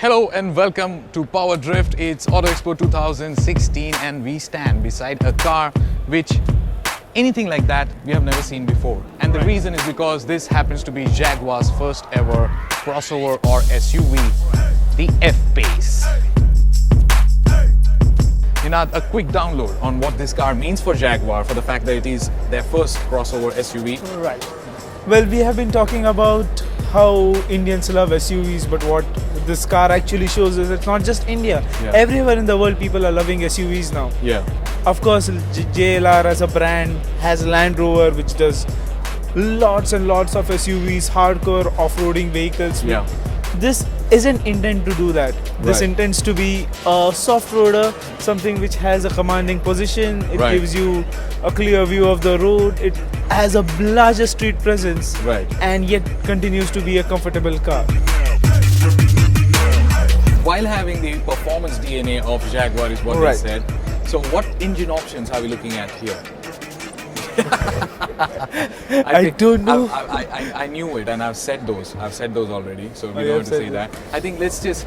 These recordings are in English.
Hello and welcome to PowerDrift. It's Auto Expo 2016 and we stand beside a car which anything like that we have never seen before. And the reason is because this happens to be Jaguar's first ever crossover or SUV, the F-Pace. A quick download on what this car means for Jaguar, for the fact that it is their first crossover SUV. Right. Well, we have been talking about how Indians love SUVs, but what this car actually shows is it's not just India. Yeah. Everywhere in the world, people are loving SUVs now. Yeah. Of course, JLR as a brand has Land Rover, which does lots and lots of SUVs, hardcore off-roading vehicles. Yeah. This isn't intended to do that. This Right. intends to be a soft roader, something which has a commanding position. It Right. gives you a clear view of the road. It has a larger street presence, Right. and yet continues to be a comfortable car. While having the performance DNA of Jaguar is what they Right. said. So what engine options are we looking at here? I don't know. I knew it, and I've said those already. So we you don't have have to said say that. I think let's just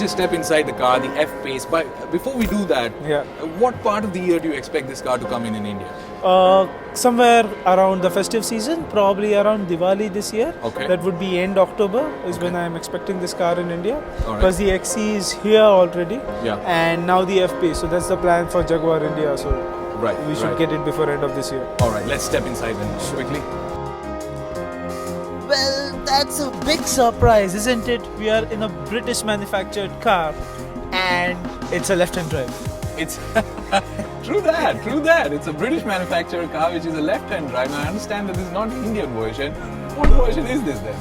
step inside the car, the F-Pace. But before we do that, Yeah. what part of the year do you expect this car to come in India? Somewhere around the festive season, probably around Diwali this year. Okay. That would be end October is when I am expecting this car in India. All right. Because the XC is here already. Yeah. And now the F-Pace. So that's the plan for Jaguar India. So Right. we should get it before end of this year. All right. Let's step inside then quickly. Well, that's a big surprise, isn't it? We are in a British manufactured car and it's a left-hand drive. It's true that. It's a British manufactured car which is a left-hand drive. Now, I understand that this is not the Indian version. What version is this then?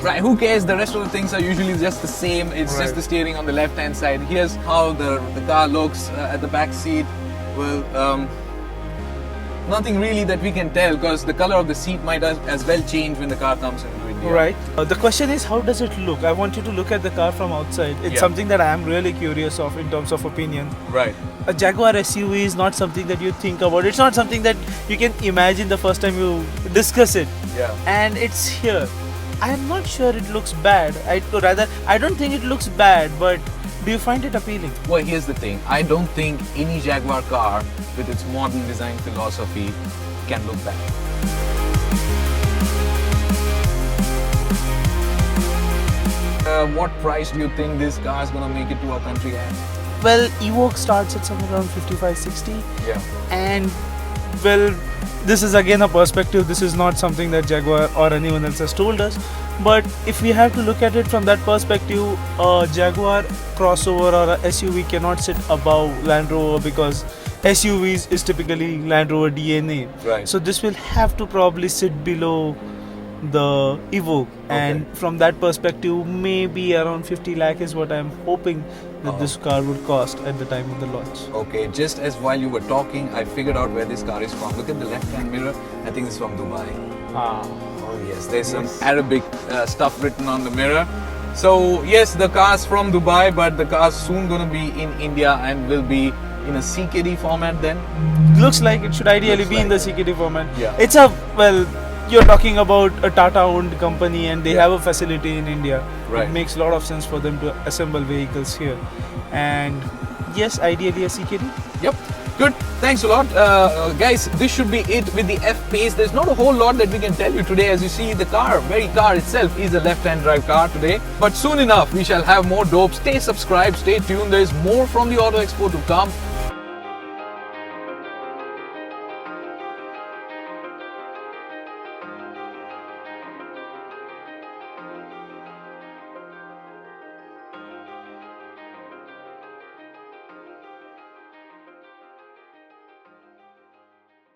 Right, who cares? The rest of the things are usually just the same. It's Right. just the steering on the left-hand side. Here's how the car looks at the back seat. Well, nothing really that we can tell because the color of the seat might as well change when the car comes into India. Right. The question is, how does it look? I want you to look at the car from outside. It's Yeah. something that I am really curious of in terms of opinion. Right. A Jaguar SUV is not something that you think about. It's not something that you can imagine the first time you discuss it. Yeah. And it's here. I am not sure it looks bad. I don't think it looks bad, but do you find it appealing? Well, here's the thing. I don't think any Jaguar car with its modern design philosophy can look bad. What price do you think this car is going to make it to our country at? Well, Evoque starts at somewhere around 55-60. Yeah. And well, this is again a perspective. This is not something that Jaguar or anyone else has told us. But if we have to look at it from that perspective, a Jaguar crossover or a SUV cannot sit above Land Rover because SUVs is typically Land Rover DNA. Right. So this will have to probably sit below the Evoque, and from that perspective, maybe around 50 lakh is what I'm hoping that this car would cost at the time of the launch. Okay, just as while you were talking, I figured out where this car is from. Look at the left-hand mirror. I think it's from Dubai. Oh yes, there's some Arabic stuff written on the mirror. So yes, the car's from Dubai, but the car's soon going to be in India and will be in a CKD format then. Looks like it should ideally Looks be in the like CKD format. Yeah. It's you're talking about a Tata-owned company and they have a facility in India. Right. It makes a lot of sense for them to assemble vehicles here. And yes, ideally a CKD. Yep. Good. Thanks a lot. Guys, this should be it with the F-Pace. There's not a whole lot that we can tell you today. As you see, the very car itself is a left-hand drive car today. But soon enough, we shall have more dope. Stay subscribed, stay tuned. There is more from the Auto Expo to come.